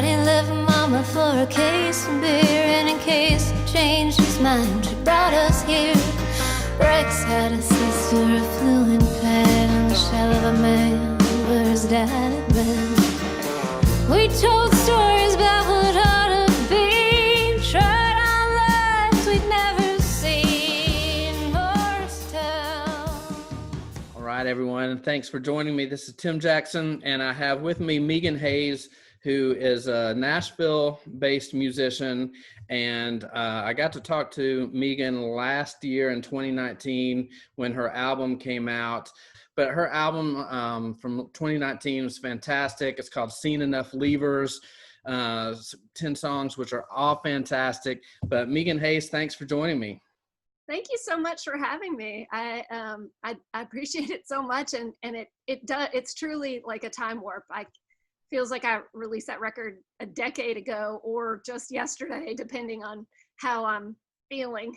Daddy left Mama for a case of beer, and in case he changed his mind, she brought us here. Rex had a sister, a fluent pad, and the shell of a man. Where's Daddy been? We told stories about what ought to be, tried on lives we'd never seen or tell. All right, everyone. Thanks for joining me. This is Tim Jackson, and I have with me Meghan Hayes, who is a Nashville-based musician. And I got to talk to Meghan last year in 2019 when her album came out. But her album from 2019 was fantastic. It's called Seen Enough Levers, 10 songs, which are all fantastic. But Meghan Hayes, thanks for joining me. Thank you so much for having me. I appreciate it so much, and it's truly like a time warp. Feels like I released that record a decade ago or just yesterday, depending on how I'm feeling.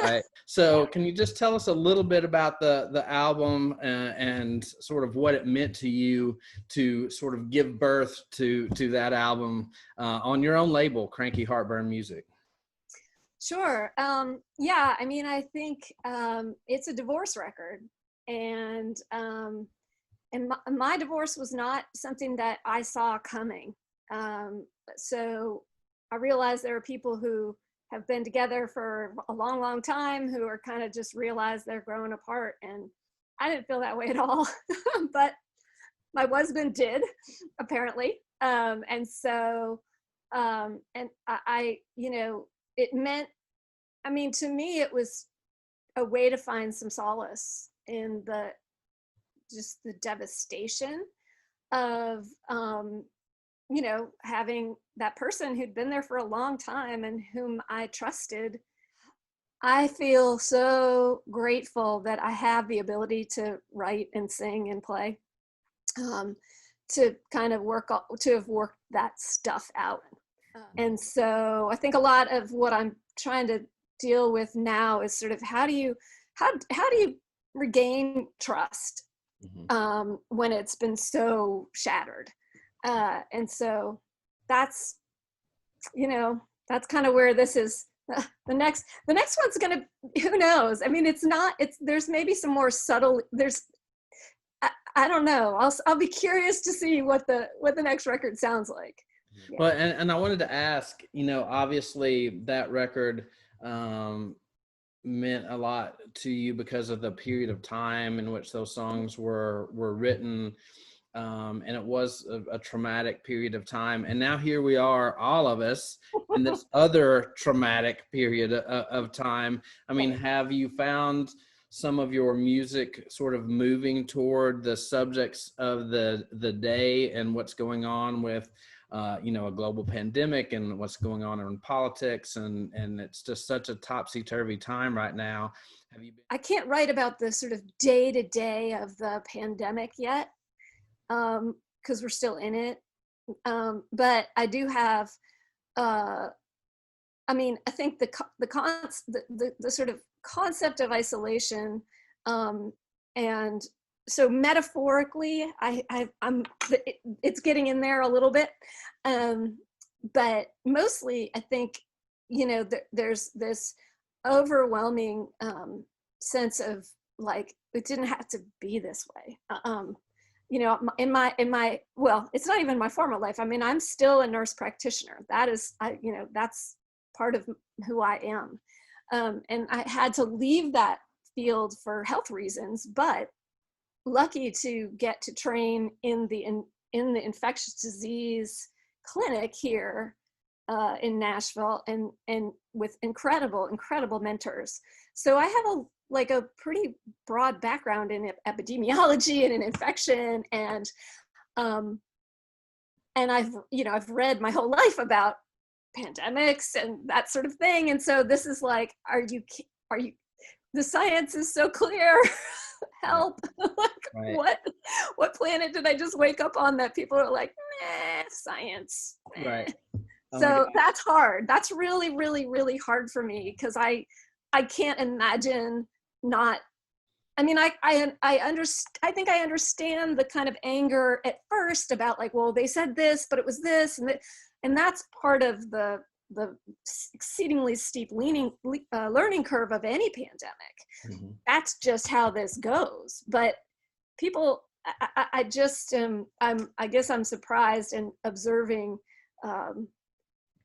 Right. So can you just tell us a little bit about the album and sort of what it meant to you to sort of give birth to that album on your own label, Cranky Heartburn Music? Sure. Yeah, I mean, I think it's a divorce record, and my divorce was not something that I saw coming. So I realized there are people who have been together for a long, long time who are kind of just realize they're growing apart. And I didn't feel that way at all, but my husband did, apparently. And so, and I, you know, it meant, I mean, to me, it was a way to find some solace in just the devastation of, you know, having that person who'd been there for a long time and whom I trusted. I feel so grateful that I have the ability to write and sing and play, to kind of have worked that stuff out. And so I think a lot of what I'm trying to deal with now is sort of how do you regain trust when it's been so shattered. And so that's, you know, that's kind of where this is. The next one's gonna, who knows? I mean, there's maybe some more subtle, I don't know. I'll be curious to see what the next record sounds like. Yeah. Well, and I wanted to ask, you know, obviously that record meant a lot to you because of the period of time in which those songs were written. And it was a traumatic period of time. And now here we are, all of us, in this other traumatic period of time. I mean, have you found some of your music sort of moving toward the subjects of the day and what's going on with, you know, a global pandemic and what's going on in politics, and it's just such a topsy-turvy time right now. I can't write about the sort of day-to-day of the pandemic yet, because we're still in it. But I do have, I mean, I think the sort of concept of isolation, and so metaphorically, it's getting in there a little bit, but mostly I think, you know, there's this overwhelming sense of like, it didn't have to be this way. You know, in my well, it's not even my former life. I mean, I'm still a nurse practitioner. That is, you know, that's part of who I am, and I had to leave that field for health reasons, but lucky to get to train in the infectious disease clinic here in Nashville, and with incredible mentors. So I have a pretty broad background in epidemiology and in infection, and I've read my whole life about pandemics and that sort of thing. And so this is like, are you the science is so clear. Help. Like, right. What planet did I just wake up on that people are like, nah, science. Nah. Right. Oh, so that's hard. That's really, really, really hard for me, because I can't imagine not. I mean, I think I understand the kind of anger at first about like, well, they said this, but it was this, And that's part of the exceedingly steep learning curve of any pandemic. Mm-hmm. That's just how this goes. But people, I just I guess I'm surprised in observing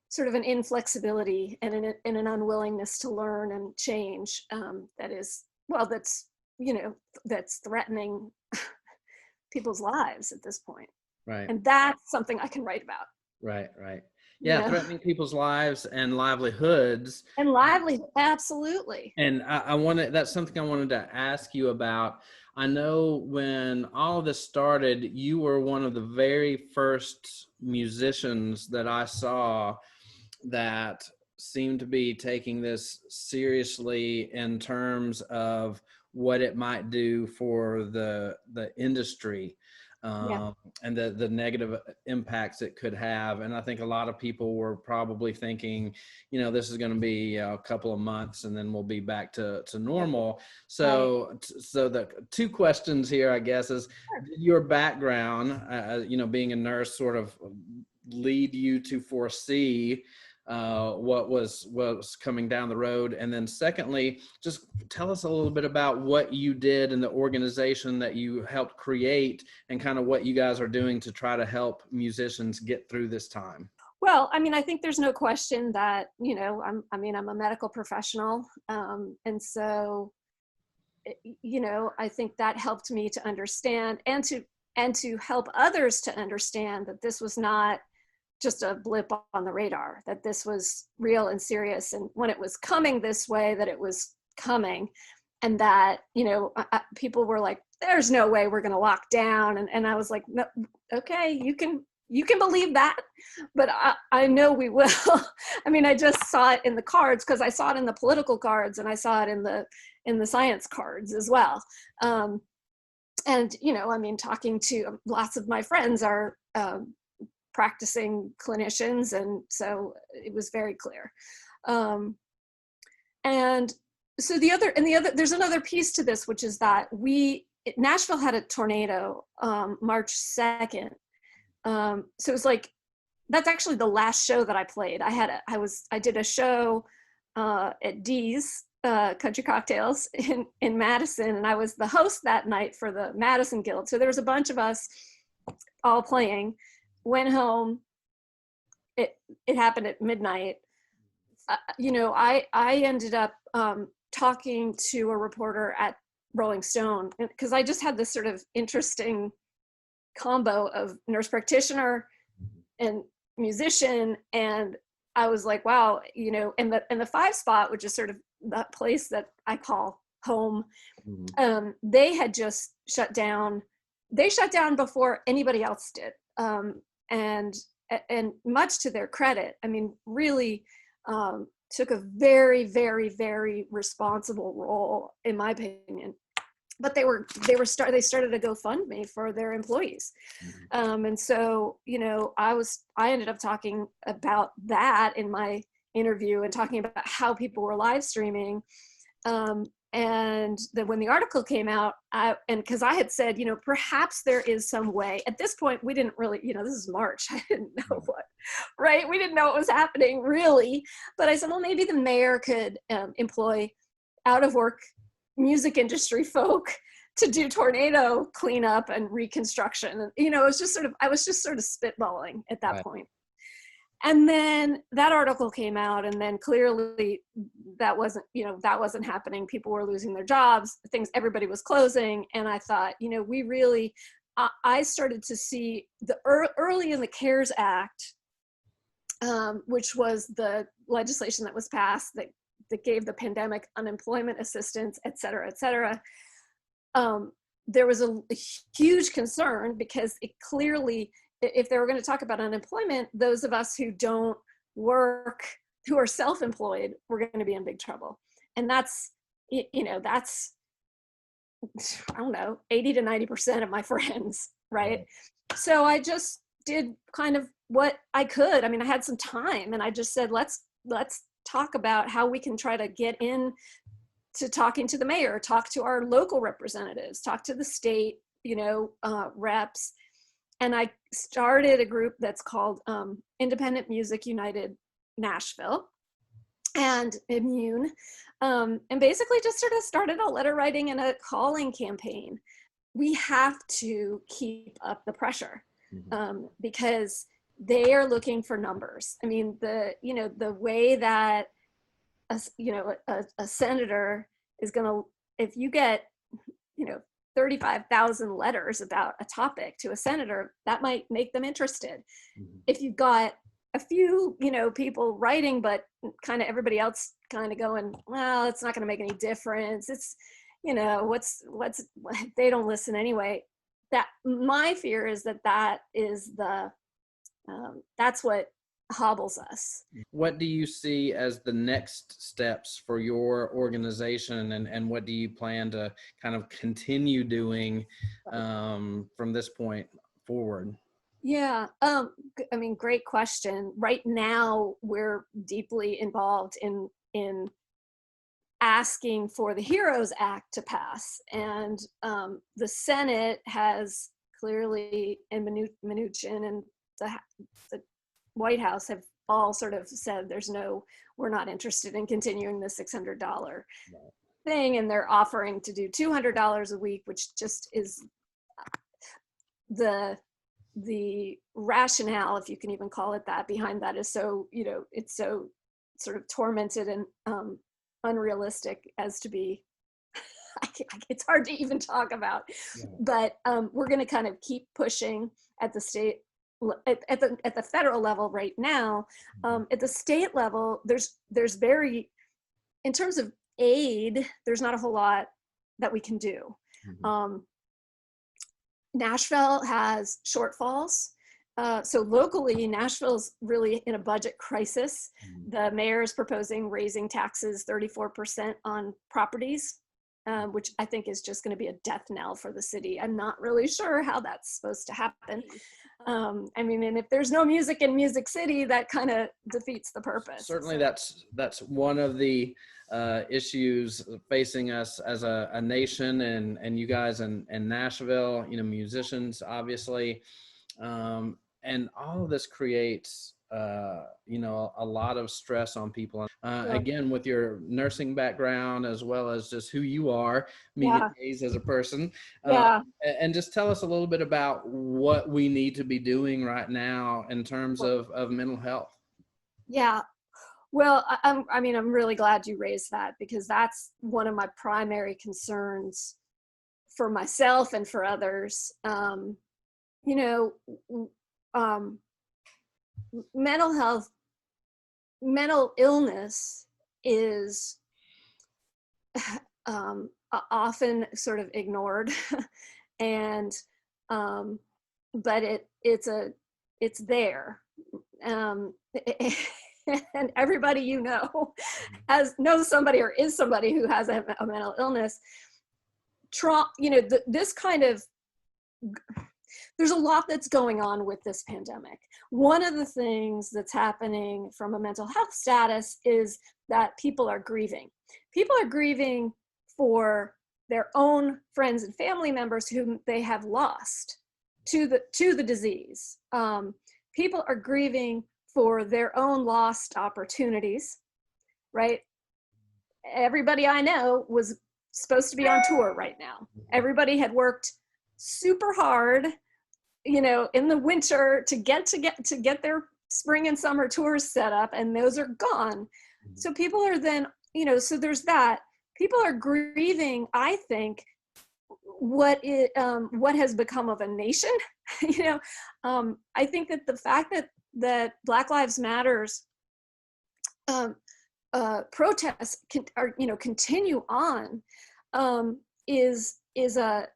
sort of an inflexibility and an unwillingness to learn and change that is, well, that's threatening people's lives at this point. Right. And that's something I can write about. Right. Yeah, threatening people's lives and livelihoods. And livelihood, absolutely. And that's something I wanted to ask you about. I know when all of this started, you were one of the very first musicians that I saw that seemed to be taking this seriously in terms of what it might do for the industry. And the negative impacts it could have. And I think a lot of people were probably thinking, this is going to be a couple of months and then we'll be back to normal. So, so the two questions here, I guess, is did your background, being a nurse, sort of lead you to foresee what was coming down the road? And then secondly, just tell us a little bit about what you did in the organization that you helped create and kind of what you guys are doing to try to help musicians get through this time. Well, I mean, I think there's no question that, I'm a medical professional. And so, I think that helped me to understand and to help others to understand that this was not just a blip on the radar, that this was real and serious. And when it was coming this way, that it was coming, and that, people were like, there's no way we're going to lock down. And I was like, no, okay, you can believe that, but I know we will. I mean, I just saw it in the cards because I saw it in the political cards and I saw it in the science cards as well. And, talking to lots of my friends are, practicing clinicians, and so it was very clear. And so there's another piece to this, which is that Nashville had a tornado March 2nd. So it was like, that's actually the last show that I played. I did a show at Dee's Country Cocktails in Madison, and I was the host that night for the Madison Guild. So there was a bunch of us all playing. Went home. It happened at midnight. I ended up talking to a reporter at Rolling Stone because I just had this sort of interesting combo of nurse practitioner and musician, and I was like, wow, and the 5 spot, which is sort of that place that I call home, they had just shut down. They shut down before anybody else did. And much to their credit, I mean, really took a very, very, very responsible role, in my opinion. But they started a GoFundMe for their employees, and so I ended up talking about that in my interview and talking about how people were live streaming. And then when the article came out, because I had said, perhaps there is some way. At this point, we didn't really, this is March. I didn't know right? We didn't know what was happening, really. But I said, well, maybe the mayor could employ out-of-work music industry folk to do tornado cleanup and reconstruction. And, it was just I was just sort of spitballing at that point. And then that article came out, and then clearly that wasn't happening. People were losing their jobs, everybody was closing. And I thought, we really, I started to see early in the CARES Act, which was the legislation that was passed that gave the pandemic unemployment assistance, et cetera, there was a huge concern because it clearly, if they were going to talk about unemployment, those of us who don't work, who are self-employed, we're going to be in big trouble. And that's, that's, I don't know, 80 to 90% of my friends, right? So I just did kind of what I could. I mean, I had some time, and I just said, let's talk about how we can try to get in to talking to the mayor, talk to our local representatives, talk to the state, reps. and I started a group that's called Independent Music United Nashville and IMUN, and basically just sort of started a letter writing and a calling campaign. We have to keep up the pressure, because they are looking for numbers. I mean, the way that a senator is going to, if you get 35,000 letters about a topic to a senator, that might make them interested. If you've got a few people writing, but kind of everybody else kind of going, well, it's not going to make any difference, it's what's they don't listen anyway. That my fear is that is the that's what hobbles us. What do you see as the next steps for your organization, and what do you plan to kind of continue doing from this point forward? Yeah, I mean, great question. Right now, we're deeply involved in asking for the HEROES Act to pass, and the Senate has clearly, and Mnuchin and the White House have all sort of said we're not interested in continuing the $600 thing, and they're offering to do $200 a week, which just is the rationale, if you can even call it that, behind that is so, it's so sort of tormented and unrealistic as to be, it's hard to even talk about. But we're going to kind of keep pushing at the state, at the federal level right now. At the state level, there's very, in terms of aid, there's not a whole lot that we can do. Nashville has shortfalls. So locally, Nashville's really in a budget crisis. The mayor is proposing raising taxes 34% on properties, which I think is just going to be a death knell for the city. I'm not really sure how that's supposed to happen. I mean, and if there's no music in Music City, that kind of defeats the purpose. Certainly, that's one of the issues facing us as a nation, and you guys in Nashville, musicians, obviously, and all of this creates a lot of stress on people. Again, with your nursing background, as well as just who you are, Meghan Hayes as a person. And just tell us a little bit about what we need to be doing right now in terms of mental health. Yeah. Well, I'm really glad you raised that, because that's one of my primary concerns for myself and for others. Mental health, mental illness is often sort of ignored, and but it's there, and everybody knows somebody or is somebody who has a mental illness. This kind of, there's a lot that's going on with this pandemic. One of the things that's happening from a mental health status is that people are grieving. People are grieving for their own friends and family members whom they have lost to the disease. People are grieving for their own lost opportunities, right? Everybody I know was supposed to be on tour right now. Everybody had worked super hard, in the winter to get their spring and summer tours set up, and those are gone. So people are then, so there's that. People are grieving, I think, what has become of a nation. I think that the fact that Black Lives Matters protests continue on is a,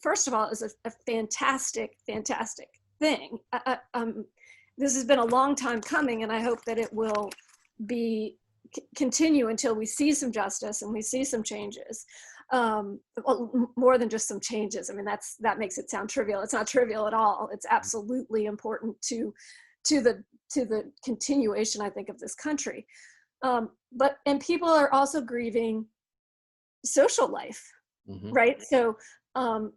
first of all, is a fantastic thing. This has been a long time coming, and I hope that it will continue until we see some justice and we see some changes. Well, more than just some changes. I mean, that makes it sound trivial. It's not trivial at all. It's absolutely important to the continuation, I think, of this country. And people are also grieving social life, right? So, I'm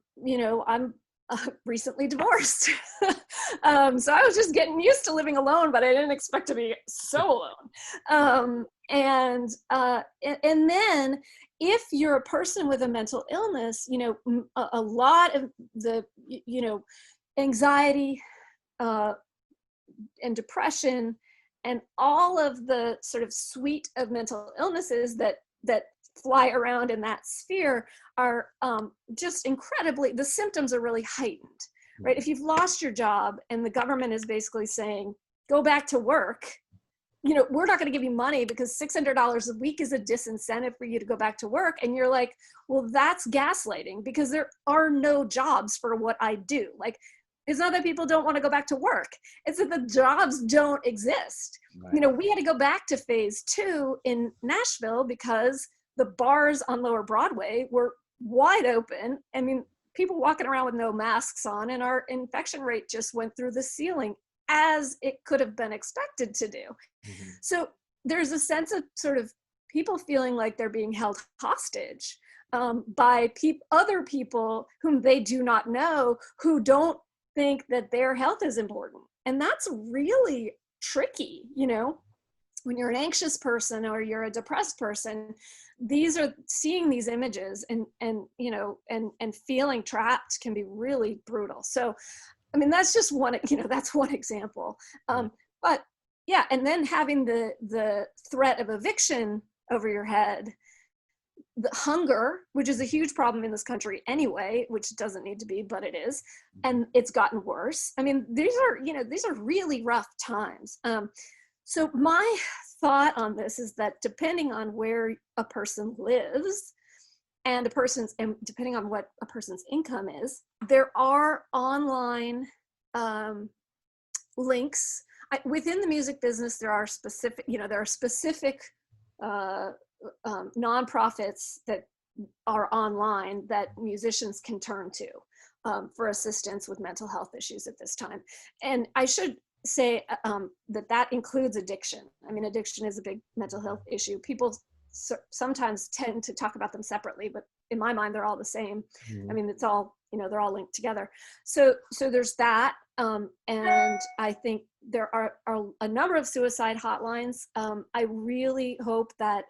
recently divorced. So I was just getting used to living alone, but I didn't expect to be so alone. And then if you're a person with a mental illness, you know, a lot of the, you know, anxiety and depression and all of the sort of suite of mental illnesses that fly around in that sphere are just incredibly, the symptoms are really heightened, right? If you've lost your job and the government is basically saying, go back to work, you know, we're not going to give you money because $600 a week is a disincentive for you to go back to work. And you're like, well, that's gaslighting because there are no jobs for what I do. Like, it's not that people don't want to go back to work. It's that the jobs don't exist. Right. You know, we had to go back to phase 2 in Nashville because the bars on Lower Broadway were wide open. I mean, people walking around with no masks on, and our infection rate just went through the ceiling, as it could have been expected to do. Mm-hmm. So there's a sense of sort of people feeling like they're being held hostage by other people whom they do not know, who don't think that their health is important. And that's really tricky, you know, when you're an anxious person or you're a depressed person, seeing these images and you know, and feeling trapped can be really brutal. So, I mean, that's just one, you know, that's one example. But yeah, and then having the threat of eviction over your head, the hunger, which is a huge problem in this country anyway, which doesn't need to be, but it is, and it's gotten worse. I mean, these are really rough times. So my thought on this is that depending on where a person lives and depending on what a person's income is, there are online links. Within the music business, there are specific nonprofits that are online that musicians can turn to for assistance with mental health issues at this time. And I should say that includes addiction. I mean, addiction is a big mental health issue. People sometimes tend to talk about them separately, but in my mind, they're all the same. Mm-hmm. I mean, it's all, you know, they're all linked together. So there's that. And I think there are a number of suicide hotlines. I really hope that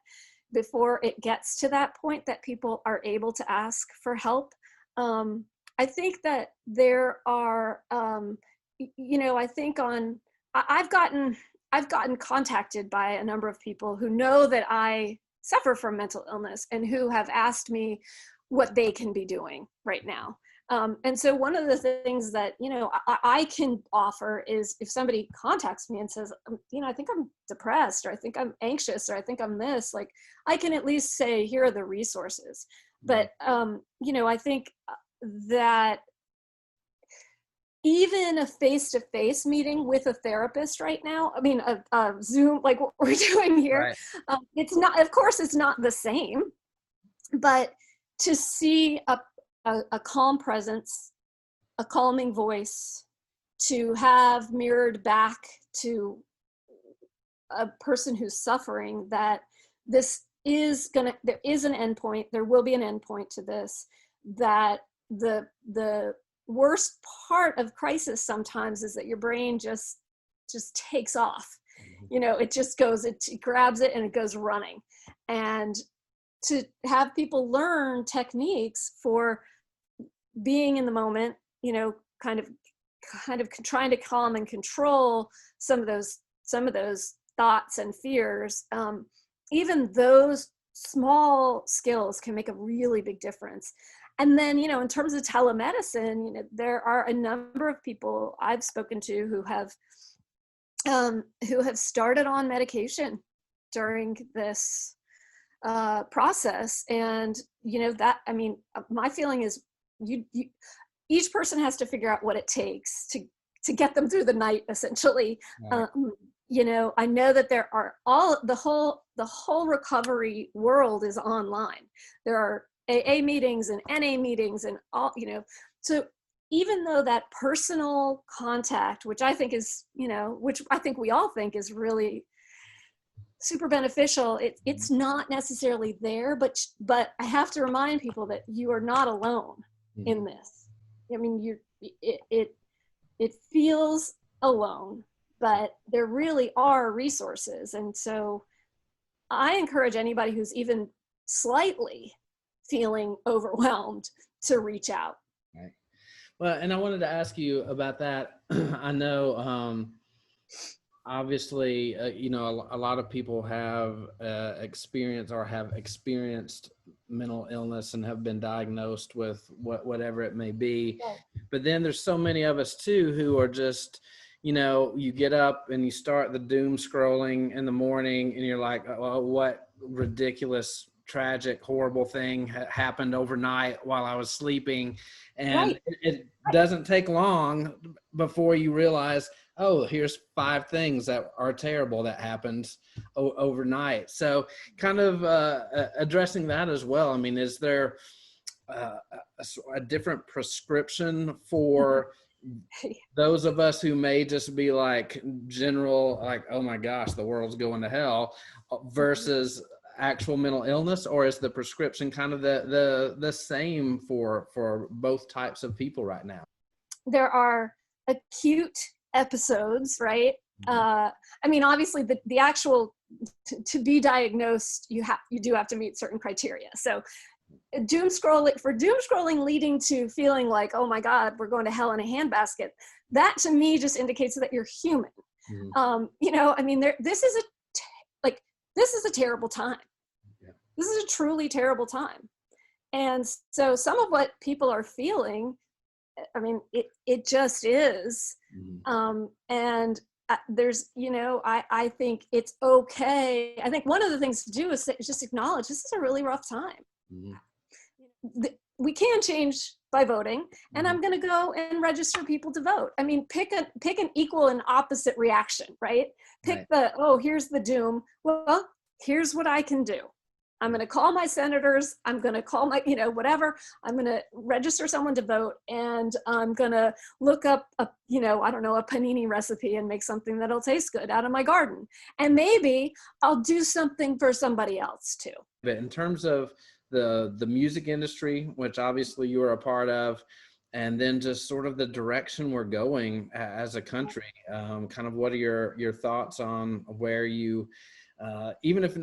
before it gets to that point that people are able to ask for help. I think that there are, you know, I think I've gotten contacted by a number of people who know that I suffer from mental illness and who have asked me what they can be doing right now. And so one of the things that, you know, I can offer is if somebody contacts me and says, you know, I think I'm depressed, or I think I'm anxious, or I think I'm this, like, I can at least say, here are the resources. But, you know, I think that even a face-to-face meeting with a therapist right now, I mean, a Zoom, like what we're doing here, right. It's not, of course, it's not the same, but to see a calm presence, a calming voice, to have mirrored back to a person who's suffering that there is an endpoint, there will be an endpoint to this, that the worst part of crisis sometimes is that your brain just takes off. You know, it just goes, it grabs it and it goes running. And to have people learn techniques for being in the moment, you know, kind of trying to calm and control some of those thoughts and fears, even those small skills can make a really big difference. And then, you know, in terms of telemedicine, you know, there are a number of people I've spoken to who have started on medication during this process. And, you know, that, I mean, my feeling is each person has to figure out what it takes to get them through the night, essentially. Right. You know, I know that there are the whole recovery world is online. There are AA meetings and NA meetings and all, you know, so even though that personal contact, which I think is, you know, which I think we all think is really super beneficial, it's not necessarily there, but I have to remind people that you are not alone in this. I mean, it feels alone, but there really are resources. And so I encourage anybody who's even slightly feeling overwhelmed to reach out. Right. Well, and I wanted to ask you about that. I know, obviously, you know, a lot of people have experienced mental illness and have been diagnosed with whatever it may be. Right. But then there's so many of us too who are just, you know, you get up and you start the doom scrolling in the morning and you're like, oh, what ridiculous, tragic, horrible thing happened overnight while I was sleeping. And Right. it doesn't take long before you realize, oh, here's 5 things that are terrible that happened overnight. So kind of addressing that as well. I mean, is there a different prescription for those of us who may just be like general, like, oh my gosh, the world's going to hell, versus actual mental illness? Or is the prescription kind of the same for both types of people right now? There are acute episodes, right? I mean, obviously the actual to be diagnosed, you do have to meet certain criteria. So doom scrolling leading to feeling like, oh my God, we're going to hell in a handbasket, that to me just indicates that you're human. You know, I mean, this is a terrible time. Yeah. This is a truly terrible time. And so some of what people are feeling, I mean, it just is. And there's, you know, I think it's okay. I think one of the things to do is just acknowledge this is a really rough time. We can change by voting, and I'm going to go and register people to vote. I mean, pick an equal and opposite reaction, right? Pick here's the doom. Well, here's what I can do. I'm going to call my senators. I'm going to call my, you know, whatever. I'm going to register someone to vote, and I'm going to look up a panini recipe and make something that'll taste good out of my garden. And maybe I'll do something for somebody else too. But in terms of the music industry, which obviously you are a part of, and then just sort of the direction we're going as a country, kind of what are your thoughts on where you, even if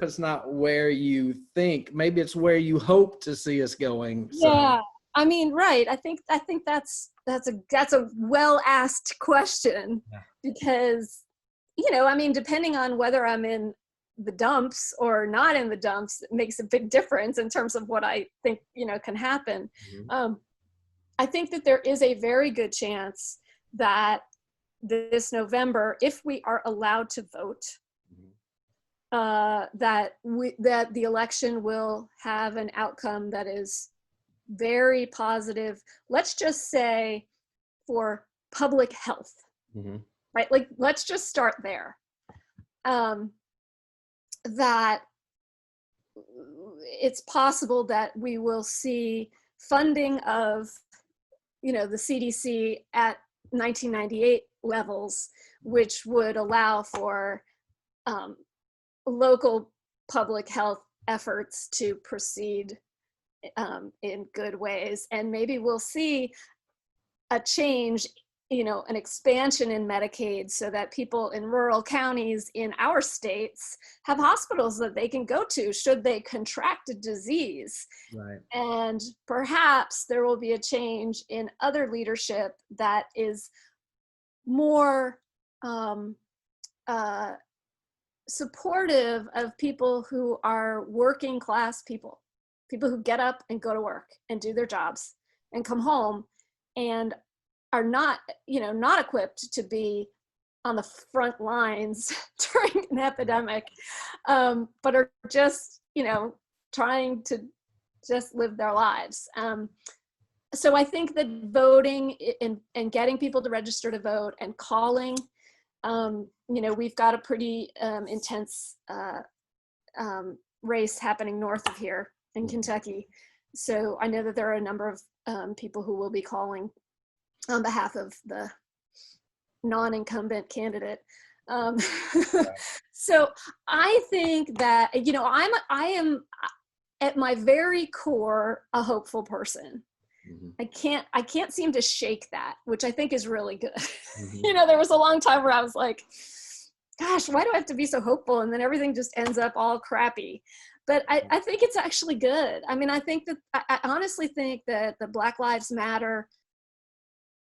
it's not where you think, maybe it's where you hope to see us going. So. Yeah, I mean, right. I think that's a well asked question, because, you know, I mean, depending on whether I'm in the dumps or not in the dumps, it makes a big difference in terms of what I think, you know, can happen. I think that there is a very good chance that this November, if we are allowed to vote, that the election will have an outcome that is very positive. Let's just say for public health, right? Like, let's just start there. That it's possible that we will see funding of, you know, the CDC at 1998 levels, which would allow for local public health efforts to proceed in good ways. And maybe we'll see a change, you know, an expansion in Medicaid, so that people in rural counties in our states have hospitals that they can go to should they contract a disease. Right. And perhaps there will be a change in other leadership that is more supportive of people who are working class people who get up and go to work and do their jobs and come home and are not equipped to be on the front lines during an epidemic, but are just, you know, trying to just live their lives. So I think that voting and getting people to register to vote and calling, you know, we've got a pretty intense race happening north of here in Kentucky. So I know that there are a number of people who will be calling on behalf of the non-incumbent candidate. So I think that, I am at my very core a hopeful person. I can't seem to shake that, which I think is really good. Mm-hmm. There was a long time where I was like, gosh, why do I have to be so hopeful? And then everything just ends up all crappy. But I think it's actually good. I mean, I honestly think that the Black Lives Matter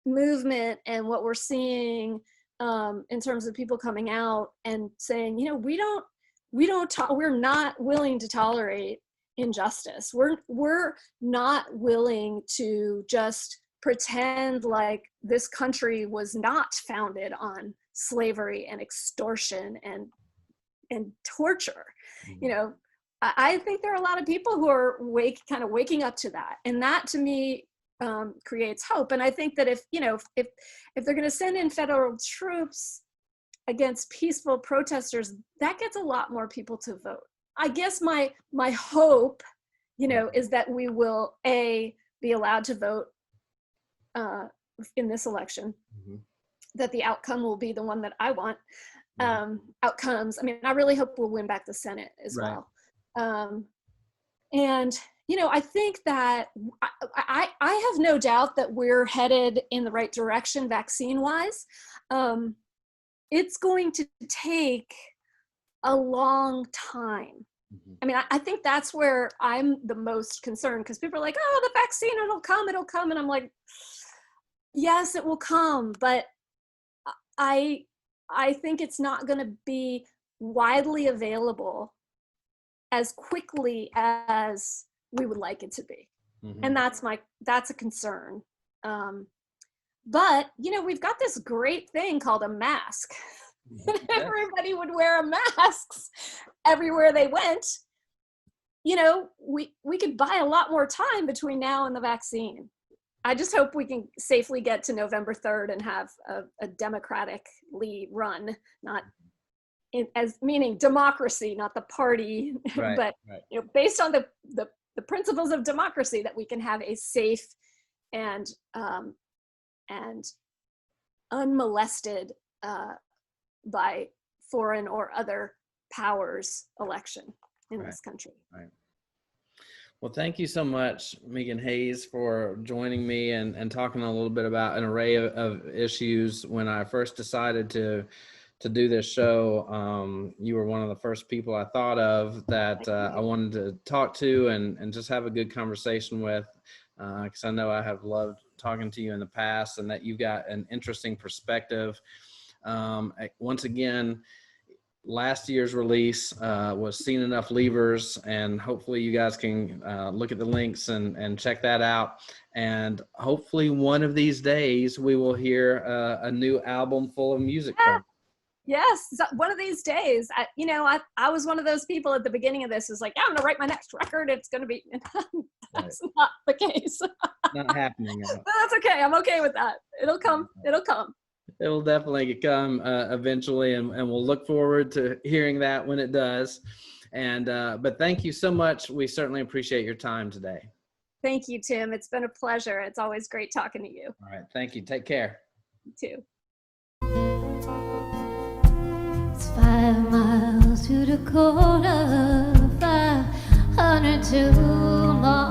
movement and what we're seeing in terms of people coming out and saying, we're not willing to tolerate injustice. We're not willing to just pretend like this country was not founded on slavery and extortion and torture. Mm-hmm. I think there are a lot of people who are waking up to that, and that to me creates hope. And I think that if they're going to send in federal troops against peaceful protesters, that gets a lot more people to vote. I guess my hope, is that we will be allowed to vote in this election, Mm-hmm. that the outcome will be the one that I want. Outcomes. I mean, I really hope we'll win back the Senate as Right. well. And I think that I have no doubt that we're headed in the right direction vaccine-wise. It's going to take a long time. Mm-hmm. I mean, I think that's where I'm the most concerned, because people are like, oh, the vaccine, it'll come. And I'm like, yes, it will come. But I think it's not going to be widely available as quickly as we would like it to be. Mm-hmm. And that's a concern. But, we've got this great thing called a mask. Yes. Everybody would wear masks everywhere they went. We could buy a lot more time between now and the vaccine. I just hope we can safely get to November 3rd and have a democratically run, meaning democracy, not the party, Right, but right. Based on the principles of democracy, that we can have a safe and unmolested by foreign or other powers election in this country. Right. Well, thank you so much, Meghan Hayes, for joining me and talking a little bit about an array of issues. When I first decided to do this show, you were one of the first people I thought of that I wanted to talk to and just have a good conversation with, because I know I have loved talking to you in the past, and that you've got an interesting perspective. Once again, last year's release was Seen Enough Levers, and hopefully you guys can look at the links and check that out. And hopefully one of these days we will hear a new album full of music from. Yes, one of these days. I was one of those people at the beginning of this who's like, I'm gonna write my next record. It's gonna be. That's not the case. Not happening. But that's okay. I'm okay with that. It'll come. It'll come. It will definitely come eventually, and we'll look forward to hearing that when it does. And but thank you so much. We certainly appreciate your time today. Thank you, Tim. It's been a pleasure. It's always great talking to you. All right. Thank you. Take care. You too. It's 5 miles to Dakota, 502 miles.